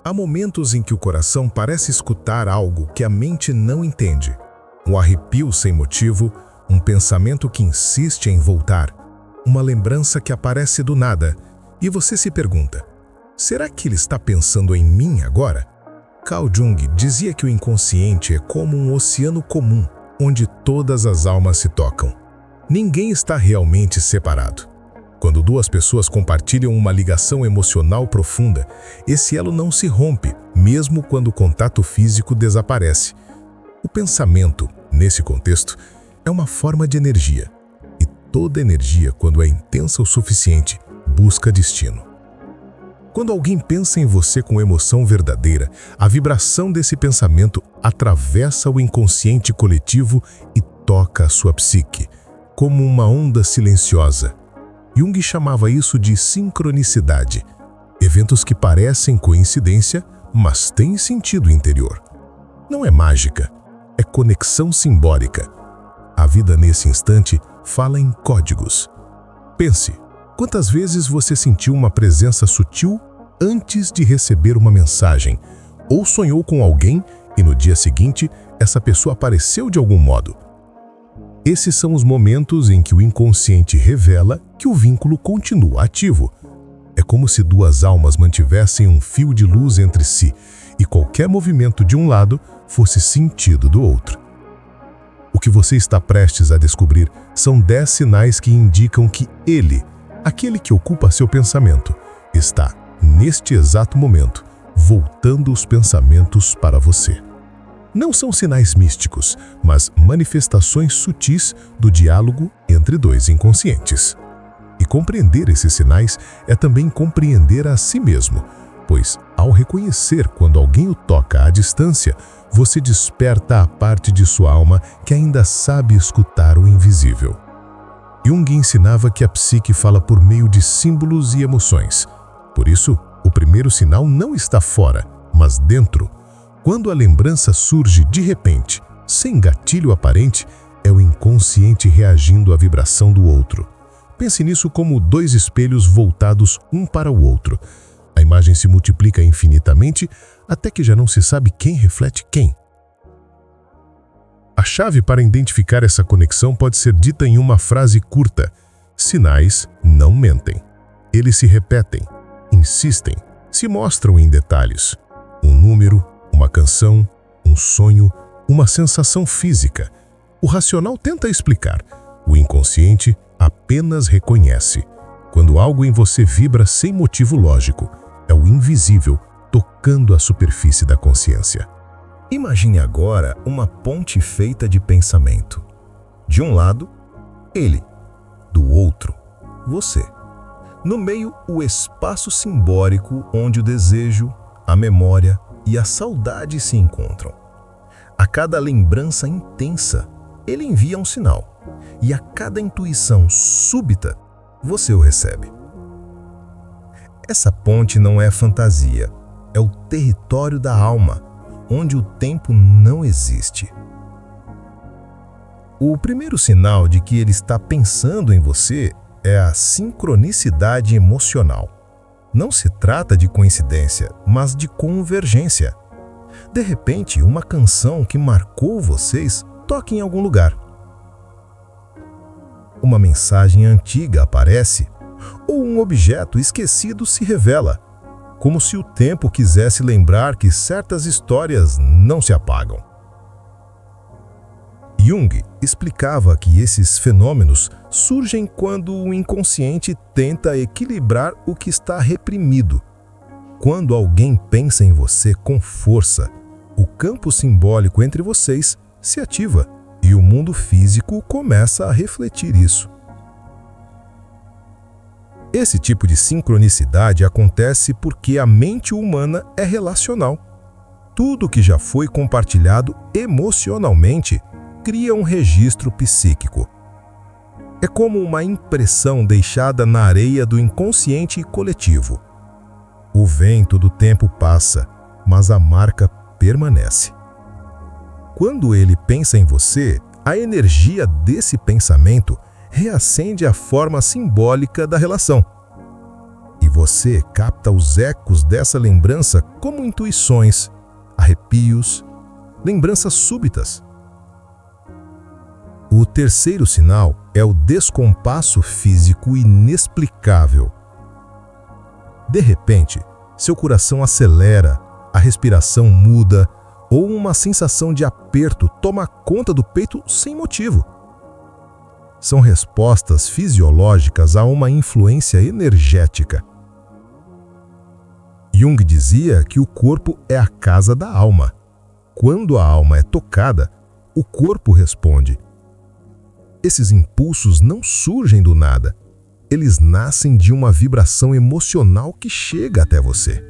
Há momentos em que o coração parece escutar algo que a mente não entende. Um arrepio sem motivo, um pensamento que insiste em voltar, uma lembrança que aparece do nada, e você se pergunta: será que ele está pensando em mim agora? Carl Jung dizia que o inconsciente é como um oceano comum, onde todas as almas se tocam. Ninguém está realmente separado. Quando duas pessoas compartilham uma ligação emocional profunda, esse elo não se rompe, mesmo quando o contato físico desaparece. O pensamento, nesse contexto, é uma forma de energia. E toda energia, quando é intensa o suficiente, busca destino. Quando alguém pensa em você com emoção verdadeira, a vibração desse pensamento atravessa o inconsciente coletivo e toca a sua psique, como uma onda silenciosa. Jung chamava isso de sincronicidade, eventos que parecem coincidência, mas têm sentido interior. Não é mágica, é conexão simbólica. A vida nesse instante fala em códigos. Pense, quantas vezes você sentiu uma presença sutil antes de receber uma mensagem, ou sonhou com alguém e no dia seguinte essa pessoa apareceu de algum modo? Esses são os momentos em que o inconsciente revela que o vínculo continua ativo. É como se duas almas mantivessem um fio de luz entre si e qualquer movimento de um lado fosse sentido do outro. O que você está prestes a descobrir são 10 sinais que indicam que ele, aquele que ocupa seu pensamento, está, neste exato momento, voltando os pensamentos para você. Não são sinais místicos, mas manifestações sutis do diálogo entre dois inconscientes. E compreender esses sinais é também compreender a si mesmo, pois, ao reconhecer quando alguém o toca à distância, você desperta a parte de sua alma que ainda sabe escutar o invisível. Jung ensinava que a psique fala por meio de símbolos e emoções. Por isso, o primeiro sinal não está fora, mas dentro. Quando a lembrança surge de repente, sem gatilho aparente, é o inconsciente reagindo à vibração do outro. Pense nisso como 2 espelhos voltados um para o outro. A imagem se multiplica infinitamente até que já não se sabe quem reflete quem. A chave para identificar essa conexão pode ser dita em uma frase curta: sinais não mentem. Eles se repetem, insistem, se mostram em detalhes. Um número, uma canção, um sonho, uma sensação física. O racional tenta explicar. O inconsciente apenas reconhece. Quando algo em você vibra sem motivo lógico, é o invisível tocando a superfície da consciência. Imagine agora uma ponte feita de pensamento. De um lado, ele. Do outro, você. No meio, o espaço simbólico onde o desejo, a memória e a saudade se encontram. A cada lembrança intensa, ele envia um sinal, e a cada intuição súbita, você o recebe. Essa ponte não é fantasia, é o território da alma, onde o tempo não existe. O primeiro sinal de que ele está pensando em você é a sincronicidade emocional. Não se trata de coincidência, mas de convergência. De repente, uma canção que marcou vocês toca em algum lugar. Uma mensagem antiga aparece, ou um objeto esquecido se revela, como se o tempo quisesse lembrar que certas histórias não se apagam. Jung explicava que esses fenômenos surgem quando o inconsciente tenta equilibrar o que está reprimido. Quando alguém pensa em você com força, o campo simbólico entre vocês se ativa e o mundo físico começa a refletir isso. Esse tipo de sincronicidade acontece porque a mente humana é relacional. Tudo que já foi compartilhado emocionalmente cria um registro psíquico. É como uma impressão deixada na areia do inconsciente coletivo. O vento do tempo passa, mas a marca permanece. Quando ele pensa em você, a energia desse pensamento reacende a forma simbólica da relação. E Você capta os ecos dessa lembrança como intuições, arrepios, lembranças súbitas. O terceiro sinal é o descompasso físico inexplicável. De repente, seu coração acelera, a respiração muda ou uma sensação de aperto toma conta do peito sem motivo. São respostas fisiológicas a uma influência energética. Jung dizia que o corpo é a casa da alma. Quando a alma é tocada, o corpo responde. Esses impulsos não surgem do nada. Eles nascem de uma vibração emocional que chega até você.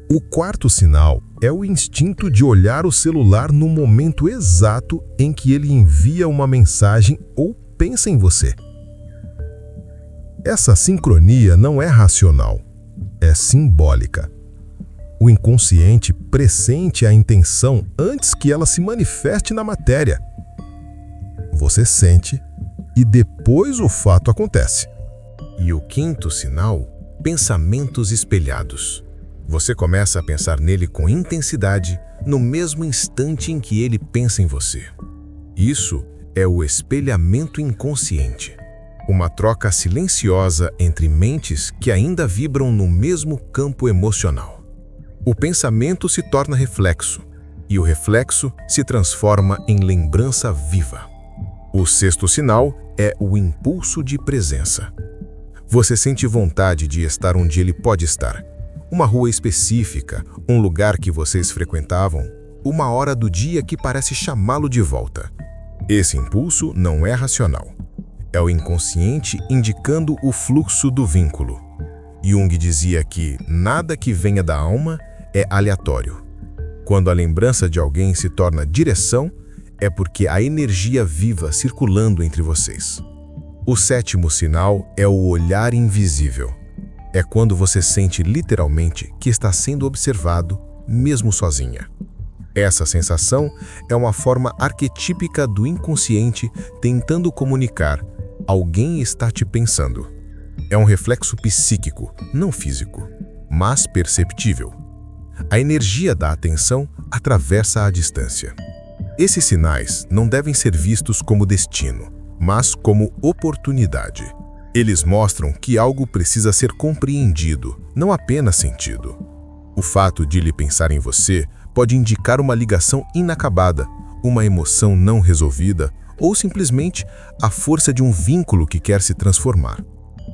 O quarto sinal é o instinto de olhar o celular no momento exato em que ele envia uma mensagem ou pensa em você. Essa sincronia não é racional, é simbólica. O inconsciente pressente a intenção antes que ela se manifeste na matéria. Você sente e depois o fato acontece. E o quinto sinal, pensamentos espelhados. Você começa a pensar nele com intensidade no mesmo instante em que ele pensa em você. Isso é o espelhamento inconsciente. Uma troca silenciosa entre mentes que ainda vibram no mesmo campo emocional. O pensamento se torna reflexo, e o reflexo se transforma em lembrança viva. O sexto sinal é o impulso de presença. Você sente vontade de estar onde ele pode estar. Uma rua específica, um lugar que vocês frequentavam, uma hora do dia que parece chamá-lo de volta. Esse impulso não é racional. É o inconsciente indicando o fluxo do vínculo. Jung dizia que nada que venha da alma é aleatório. Quando a lembrança de alguém se torna direção, é porque há energia viva circulando entre vocês. O sétimo sinal é o olhar invisível. É quando você sente literalmente que está sendo observado, mesmo sozinha. Essa sensação é uma forma arquetípica do inconsciente tentando comunicar: alguém está te pensando. É um reflexo psíquico, não físico, mas perceptível. A energia da atenção atravessa a distância. Esses sinais não devem ser vistos como destino, mas como oportunidade. Eles mostram que algo precisa ser compreendido, não apenas sentido. O fato de ele pensar em você pode indicar uma ligação inacabada, uma emoção não resolvida ou simplesmente a força de um vínculo que quer se transformar.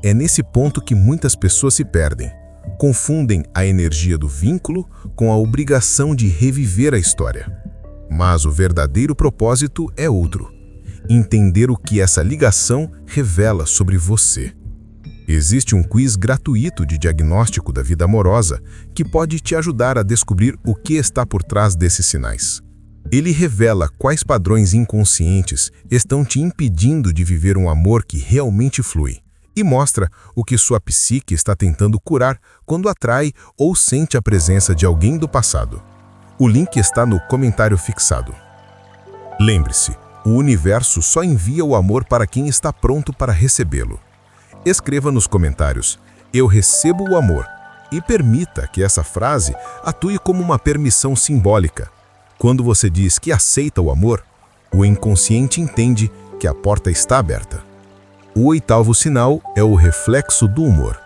É nesse ponto que muitas pessoas se perdem. Confundem a energia do vínculo com a obrigação de reviver a história. Mas o verdadeiro propósito é outro. Entender o que essa ligação revela sobre você. Existe um quiz gratuito de diagnóstico da vida amorosa que pode te ajudar a descobrir o que está por trás desses sinais. Ele revela quais padrões inconscientes estão te impedindo de viver um amor que realmente flui e mostra o que sua psique está tentando curar quando atrai ou sente a presença de alguém do passado. O link está no comentário fixado. Lembre-se, o universo só envia o amor para quem está pronto para recebê-lo. Escreva nos comentários: "Eu recebo o amor", e permita que essa frase atue como uma permissão simbólica. Quando você diz que aceita o amor, o inconsciente entende que a porta está aberta. O oitavo sinal é o reflexo do humor.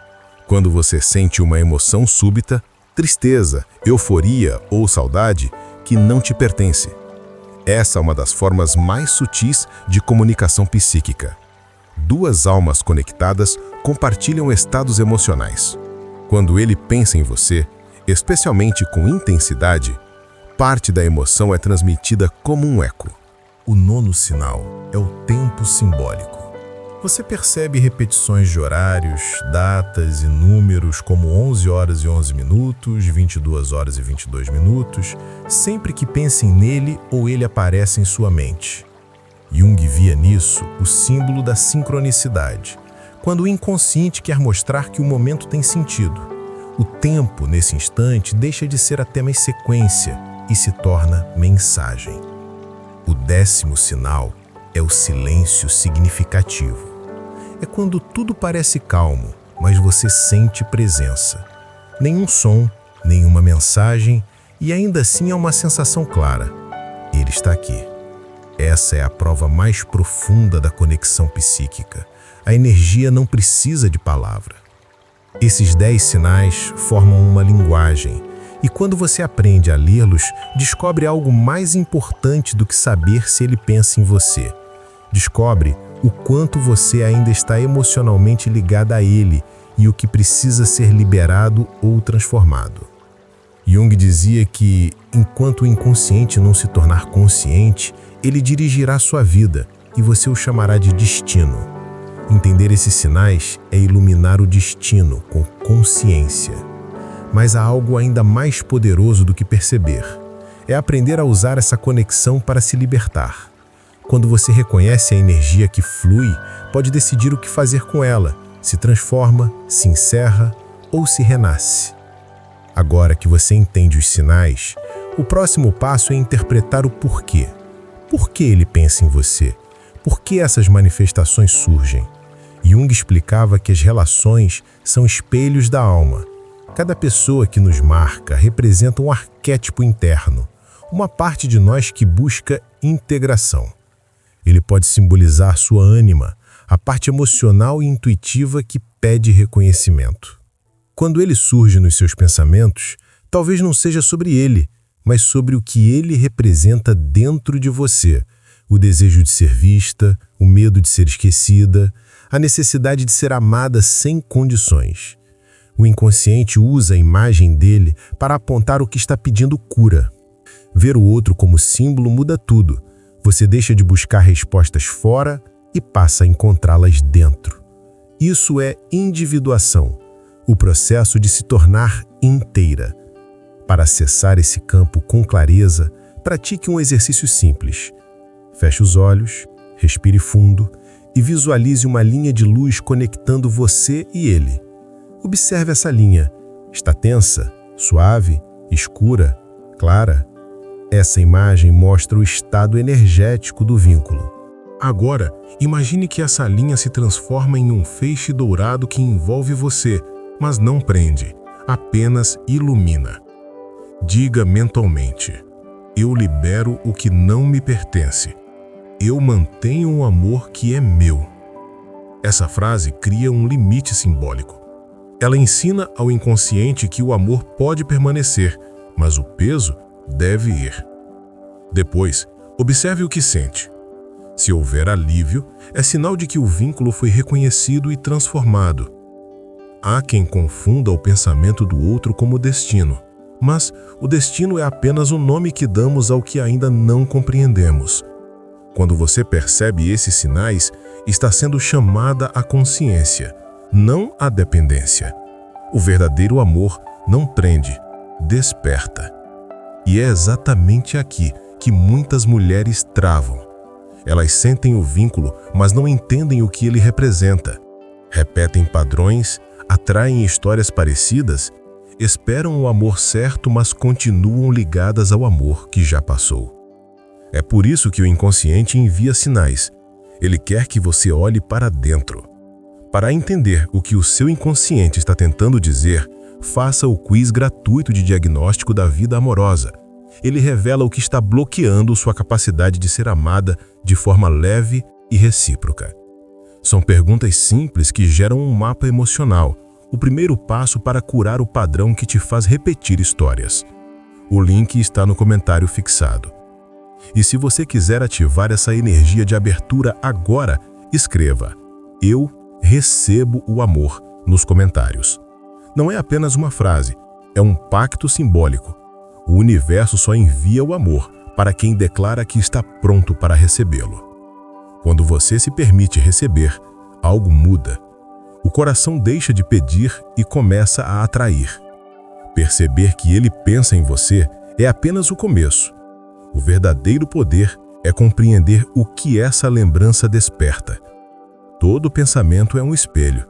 Quando você sente uma emoção súbita, tristeza, euforia ou saudade que não te pertence. Essa é uma das formas mais sutis de comunicação psíquica. Duas almas conectadas compartilham estados emocionais. Quando ele pensa em você, especialmente com intensidade, parte da emoção é transmitida como um eco. O nono sinal é o tempo simbólico. Você percebe repetições de horários, datas e números como 11 horas e 11 minutos, 22 horas e 22 minutos, sempre que pensem nele ou ele aparece em sua mente. Jung via nisso o símbolo da sincronicidade, quando o inconsciente quer mostrar que o momento tem sentido. O tempo, nesse instante, deixa de ser apenas sequência e se torna mensagem. O décimo sinal é o silêncio significativo. é quando tudo parece calmo, mas você sente presença. Nenhum som, nenhuma mensagem, e ainda assim é uma sensação clara. Ele está aqui. Essa é a prova mais profunda da conexão psíquica. A energia não precisa de palavra. Esses 10 sinais formam uma linguagem, e quando você aprende a lê-los, descobre algo mais importante do que saber se ele pensa em você. Descobre o quanto você ainda está emocionalmente ligada a ele e o que precisa ser liberado ou transformado. Jung dizia que, enquanto o inconsciente não se tornar consciente, ele dirigirá sua vida e você o chamará de destino. Entender esses sinais é iluminar o destino com consciência. Mas há algo ainda mais poderoso do que perceber. É aprender a usar essa conexão para se libertar. Quando você reconhece a energia que flui, pode decidir o que fazer com ela, se transforma, se encerra ou se renasce. Agora que você entende os sinais, o próximo passo é interpretar o porquê. Por que ele pensa em você? Por que essas manifestações surgem? Jung explicava que as relações são espelhos da alma. Cada pessoa que nos marca representa um arquétipo interno, uma parte de nós que busca integração. Ele pode simbolizar sua ânima, a parte emocional e intuitiva que pede reconhecimento. Quando ele surge nos seus pensamentos, talvez não seja sobre ele, mas sobre o que ele representa dentro de você. O desejo de ser vista, o medo de ser esquecida, a necessidade de ser amada sem condições. O inconsciente usa a imagem dele para apontar o que está pedindo cura. Ver o outro como símbolo muda tudo. Você deixa de buscar respostas fora e passa a encontrá-las dentro. Isso é individuação, o processo de se tornar inteira. Para acessar esse campo com clareza, pratique um exercício simples. Feche os olhos, respire fundo e visualize uma linha de luz conectando você e ele. Observe essa linha. Está tensa, suave, escura, clara? Essa imagem mostra o estado energético do vínculo. Agora, imagine que essa linha se transforma em um feixe dourado que envolve você, mas não prende, apenas ilumina. Diga mentalmente: eu libero o que não me pertence. Eu mantenho um amor que é meu. Essa frase cria um limite simbólico. Ela ensina ao inconsciente que o amor pode permanecer, mas o peso deve ir. Depois, observe o que sente. Se houver alívio, é sinal de que o vínculo foi reconhecido e transformado. Há quem confunda o pensamento do outro como destino, mas o destino é apenas o nome que damos ao que ainda não compreendemos. Quando você percebe esses sinais, está sendo chamada a consciência, não a dependência. O verdadeiro amor não prende, desperta. E é exatamente aqui que muitas mulheres travam. Elas sentem o vínculo, mas não entendem o que ele representa. Repetem padrões, atraem histórias parecidas, esperam o amor certo, mas continuam ligadas ao amor que já passou. É por isso que o inconsciente envia sinais. Ele quer que você olhe para dentro. Para entender o que o seu inconsciente está tentando dizer, faça o quiz gratuito de diagnóstico da vida amorosa. Ele revela o que está bloqueando sua capacidade de ser amada de forma leve e recíproca. São perguntas simples que geram um mapa emocional, o primeiro passo para curar o padrão que te faz repetir histórias. O link está no comentário fixado. E se você quiser ativar essa energia de abertura agora, escreva: eu recebo o amor nos comentários. Não é apenas uma frase, é um pacto simbólico. O universo só envia o amor para quem declara que está pronto para recebê-lo. Quando você se permite receber, algo muda. O coração deixa de pedir e começa a atrair. Perceber que ele pensa em você é apenas o começo. O verdadeiro poder é compreender o que essa lembrança desperta. Todo pensamento é um espelho.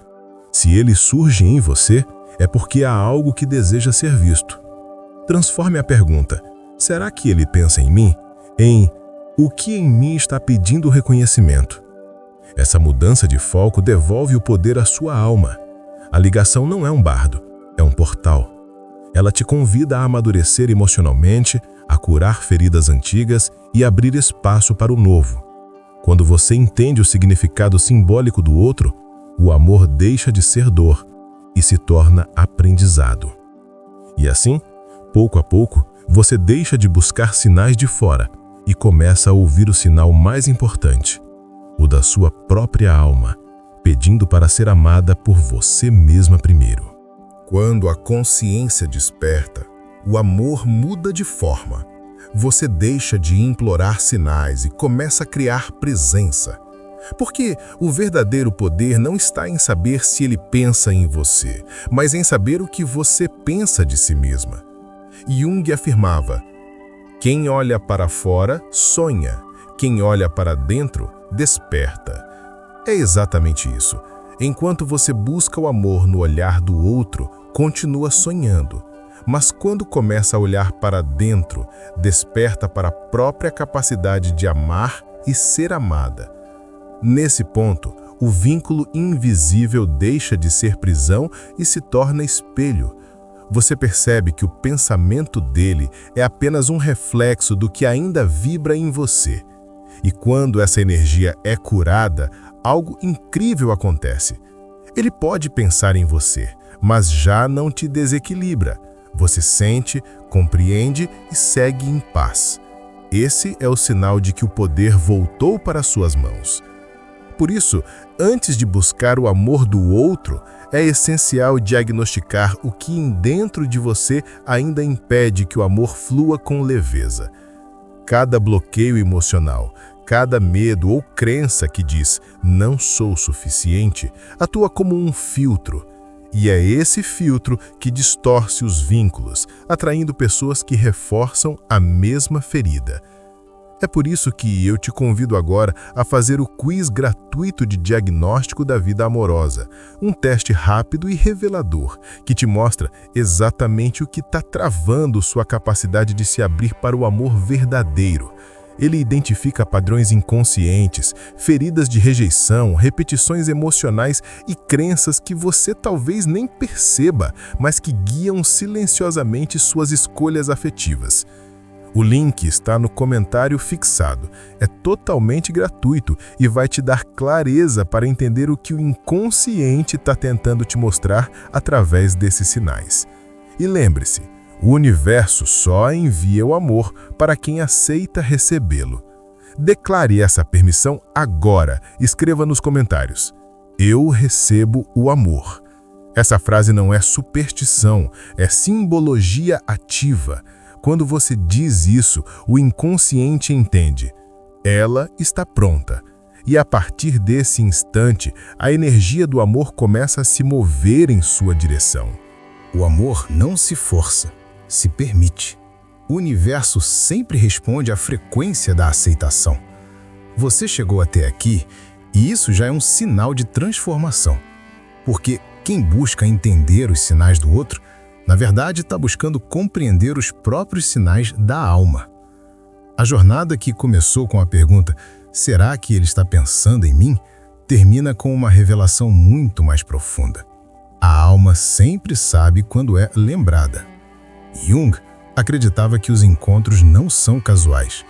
Se ele surge em você, é porque há algo que deseja ser visto. Transforme a pergunta: será que ele pensa em mim? Em: o que em mim está pedindo reconhecimento? Essa mudança de foco devolve o poder à sua alma. A ligação não é um bardo, é um portal. Ela te convida a amadurecer emocionalmente, a curar feridas antigas e abrir espaço para o novo. Quando você entende o significado simbólico do outro, o amor deixa de ser dor e se torna aprendizado. E assim, pouco a pouco, você deixa de buscar sinais de fora e começa a ouvir o sinal mais importante, o da sua própria alma, pedindo para ser amada por você mesma primeiro. Quando a consciência desperta, o amor muda de forma. Você deixa de implorar sinais e começa a criar presença. Porque o verdadeiro poder não está em saber se ele pensa em você, mas em saber o que você pensa de si mesma. Jung afirmava: quem olha para fora, sonha. Quem olha para dentro, desperta. É exatamente isso. Enquanto você busca o amor no olhar do outro, continua sonhando. Mas quando começa a olhar para dentro, desperta para a própria capacidade de amar e ser amada. Nesse ponto, o vínculo invisível deixa de ser prisão e se torna espelho. Você percebe que o pensamento dele é apenas um reflexo do que ainda vibra em você. E quando essa energia é curada, algo incrível acontece. Ele pode pensar em você, mas já não te desequilibra. Você sente, compreende e segue em paz. Esse é o sinal de que o poder voltou para suas mãos. Por isso, antes de buscar o amor do outro, é essencial diagnosticar o que dentro de você ainda impede que o amor flua com leveza. Cada bloqueio emocional, cada medo ou crença que diz "não sou suficiente" atua como um filtro. E é esse filtro que distorce os vínculos, atraindo pessoas que reforçam a mesma ferida. É por isso que eu te convido agora a fazer o quiz gratuito de diagnóstico da vida amorosa, um teste rápido e revelador que te mostra exatamente o que está travando sua capacidade de se abrir para o amor verdadeiro. Ele identifica padrões inconscientes, feridas de rejeição, repetições emocionais e crenças que você talvez nem perceba, mas que guiam silenciosamente suas escolhas afetivas. O link está no comentário fixado. É totalmente gratuito e vai te dar clareza para entender o que o inconsciente está tentando te mostrar através desses sinais. E lembre-se, o universo só envia o amor para quem aceita recebê-lo. Declare essa permissão agora. Escreva nos comentários: eu recebo o amor. Essa frase não é superstição, é simbologia ativa. Quando você diz isso, o inconsciente entende. Ela está pronta. E a partir desse instante, a energia do amor começa a se mover em sua direção. O amor não se força, se permite. O universo sempre responde à frequência da aceitação. Você chegou até aqui e isso já é um sinal de transformação. Porque quem busca entender os sinais do outro, na verdade está buscando compreender os próprios sinais da alma. A jornada que começou com a pergunta "será que ele está pensando em mim?", termina com uma revelação muito mais profunda. A alma sempre sabe quando é lembrada. Jung acreditava que os encontros não são casuais.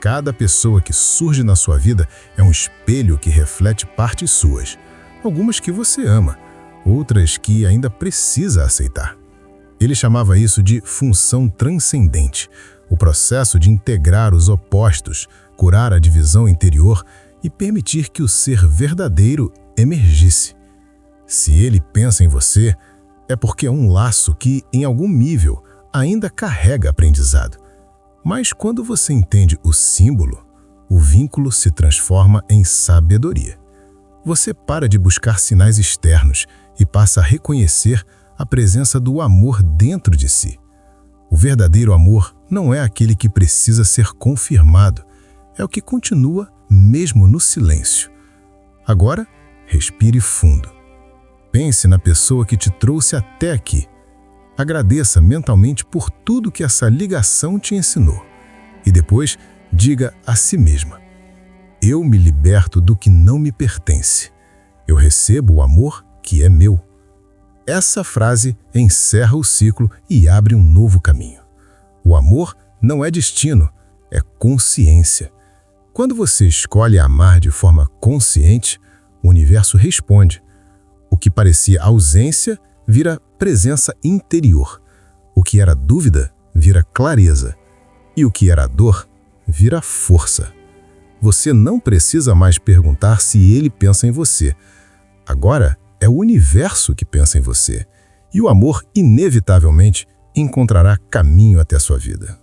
Cada pessoa que surge na sua vida é um espelho que reflete partes suas. Algumas que você ama, outras que ainda precisa aceitar. Ele chamava isso de função transcendente, o processo de integrar os opostos, curar a divisão interior e permitir que o ser verdadeiro emergisse. Se ele pensa em você, é porque é um laço que, em algum nível, ainda carrega aprendizado. Mas quando você entende o símbolo, o vínculo se transforma em sabedoria. Você para de buscar sinais externos e passa a reconhecer a presença do amor dentro de si. O verdadeiro amor não é aquele que precisa ser confirmado, é o que continua mesmo no silêncio. Agora, respire fundo. Pense na pessoa que te trouxe até aqui. Agradeça mentalmente por tudo que essa ligação te ensinou. E depois, diga a si mesma: Eu me liberto do que não me pertence. Eu recebo o amor que é meu. Essa frase encerra o ciclo e abre um novo caminho. O amor não é destino, é consciência. Quando você escolhe amar de forma consciente, o universo responde. O que parecia ausência vira presença interior. O que era dúvida vira clareza. E o que era dor vira força. Você não precisa mais perguntar se ele pensa em você. Agora é o universo que pensa em você. E o amor, inevitavelmente, encontrará caminho até a sua vida.